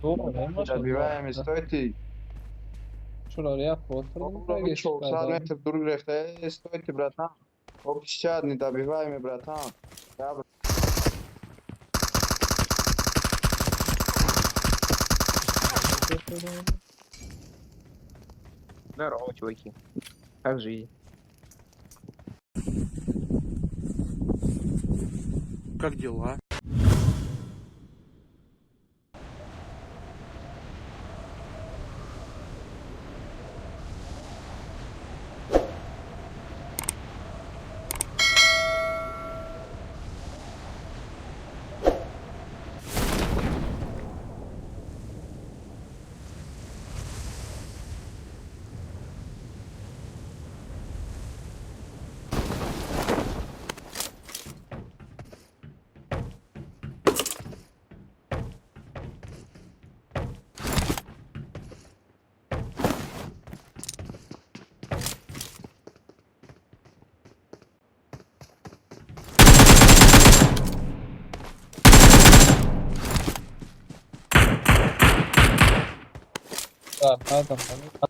Doğru, neymiş o zaman? Добиваем, стойте. Şuraya oturdum da Вы чё, geçtik усад adam. метров друг говорит, стойте, братан. Общий чат, не добиваемый, братан. Да, Здорово, чуваки. Как жизнь? Как дела? Da, adam bana.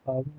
Abi.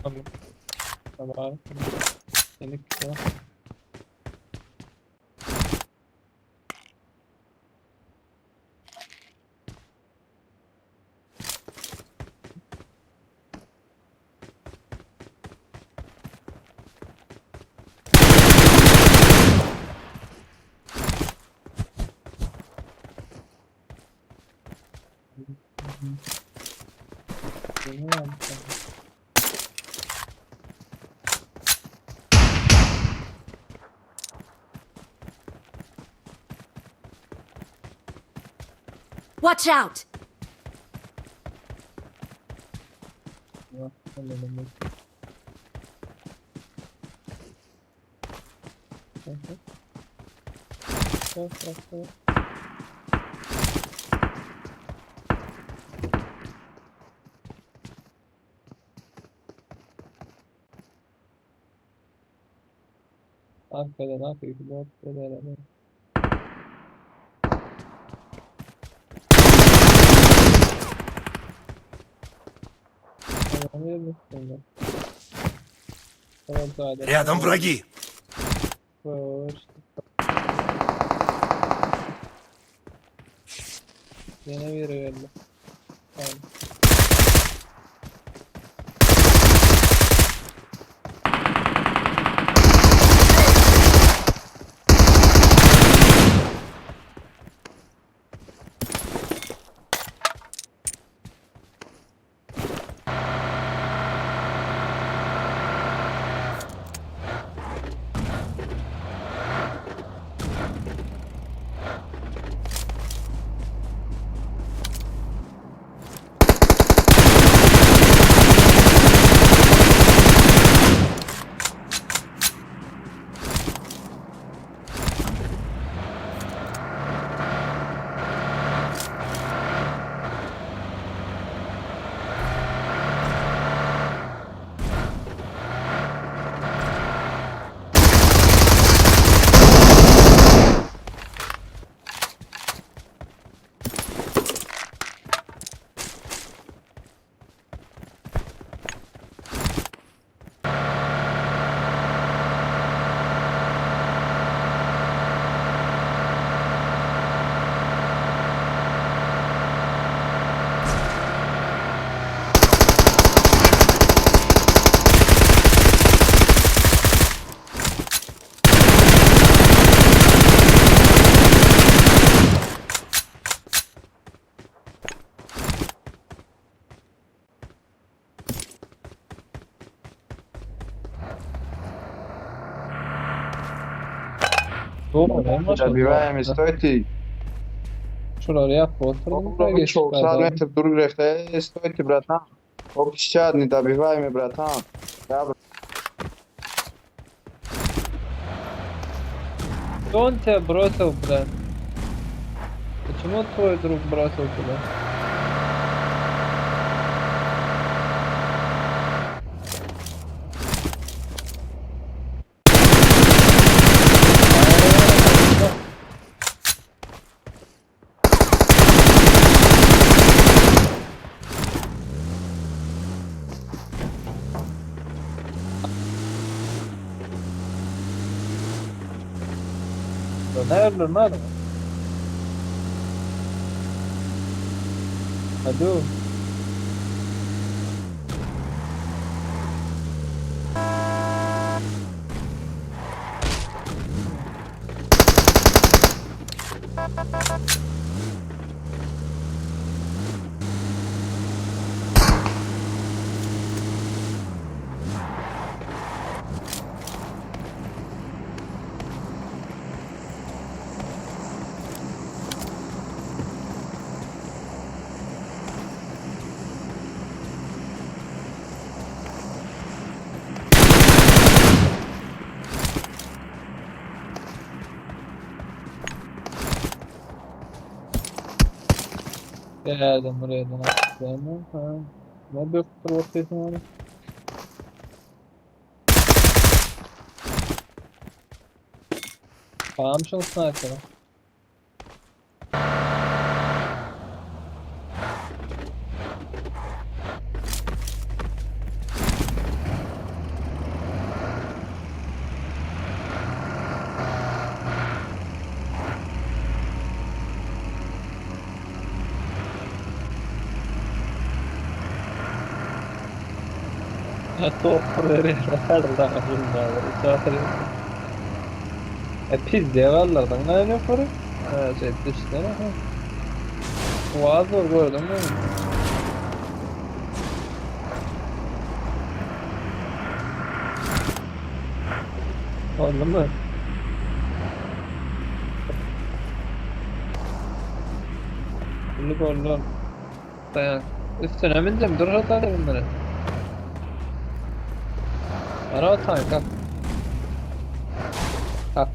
Tamam. Tamam. Seni kısa. Beni yaptın. Watch out! Ya, anladım. Arkadan arkaya gidiyor. Böyle. Tamam, yedim. Tamam, zaten. Рядом враги! Hoş. Yine biri öldü. Tamam. Doğru, ne maşallah. Добиваем, стойте. Şuraya yap, oturdum. Buraya О, geçtik чё, zaten. метров друг говорит, стойте, братан. Оп, еще одни добиваем, братан. Да, Кто он тебя бросил, бля? Почему твой друг бросил тебя? Nerede, nerede? Alo. Geldim buraya da nasıl ha. Ne bir profesyonel abi. Tamam şunu sniper'a. Toppere pizziye varlardan ne yaparız? Şey dışları ha. Vazı gördün mü? Oldu mu? Kullu oldu. Dayan. Üstüne bindim. Dur hata bunları. Ara atayım kalk. Kalk.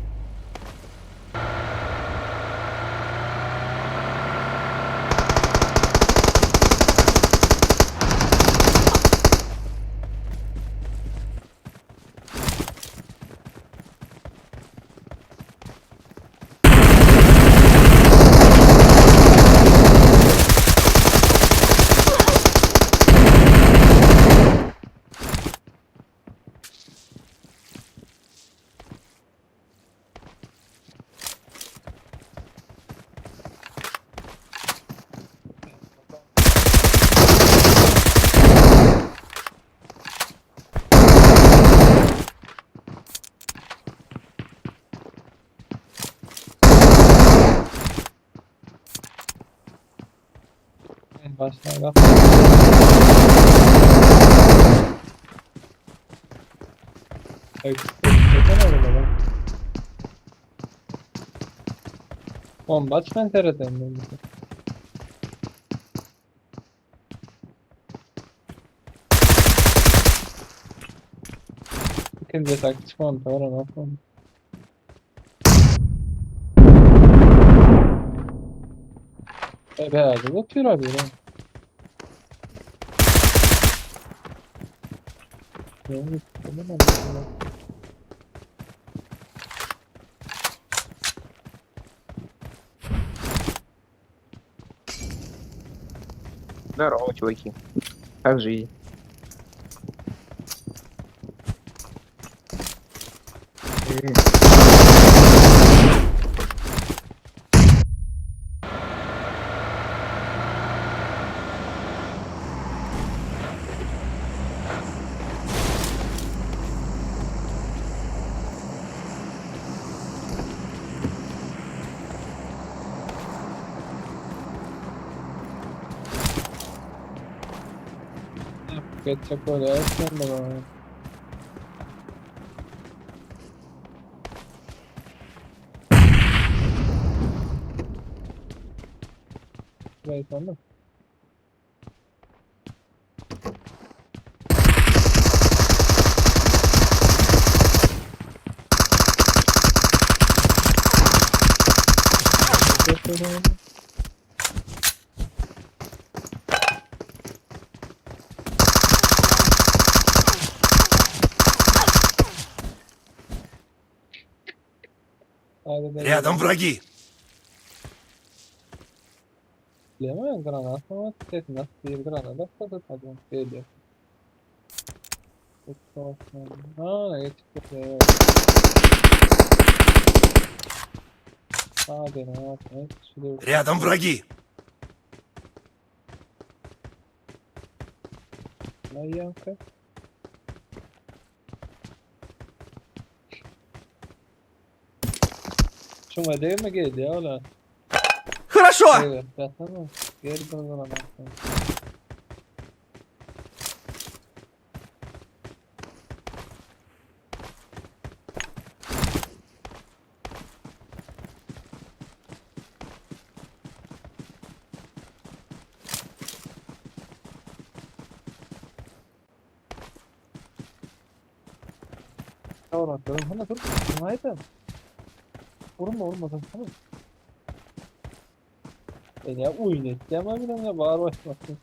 Başla bak. Bomba açman TRT'den. İkinci taktik çıkmam. Doğru nasıl? Herhalde bu tür abi lan. Yani, tamam abi. Здорово, чуваки. Как жизнь? Geçecek böyle erken de bana. Hayır tamam. Рядом враги. Bilemiyorum granat ama tek nasıl bir granada patlatacağım. Böyle. Ha, yetiştirdi. Hadi ne yapayım? Şurada Рядом враги. Mayanka. Şu model mi geldi ya ulan? Хорошо. Evet, tamam. Geri dön. Tamam atladım. Hadi dur. Haydi. Vurma tamam. Ben ya oyun edeceğim abi ben ya bağır başlasın.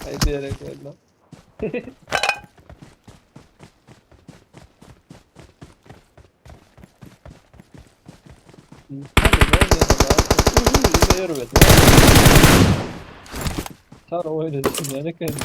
Haydi diyerek öyle. Hadi ben de daha. Yürü be. Sar oynadım yani kendine.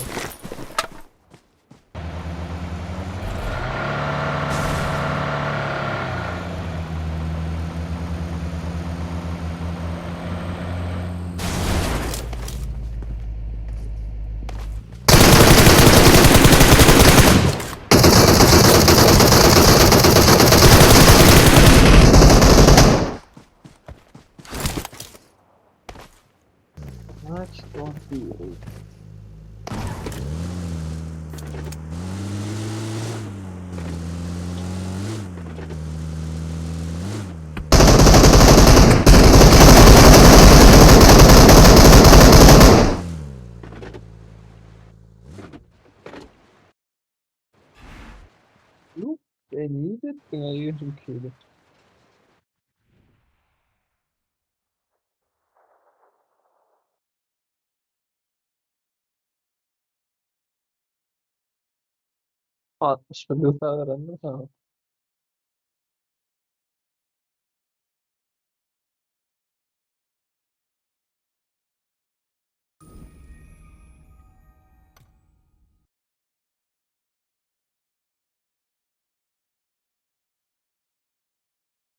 Match don't be. Yok, ben iyi de ayırım köyde. Altmış milyon daha verenler tamam.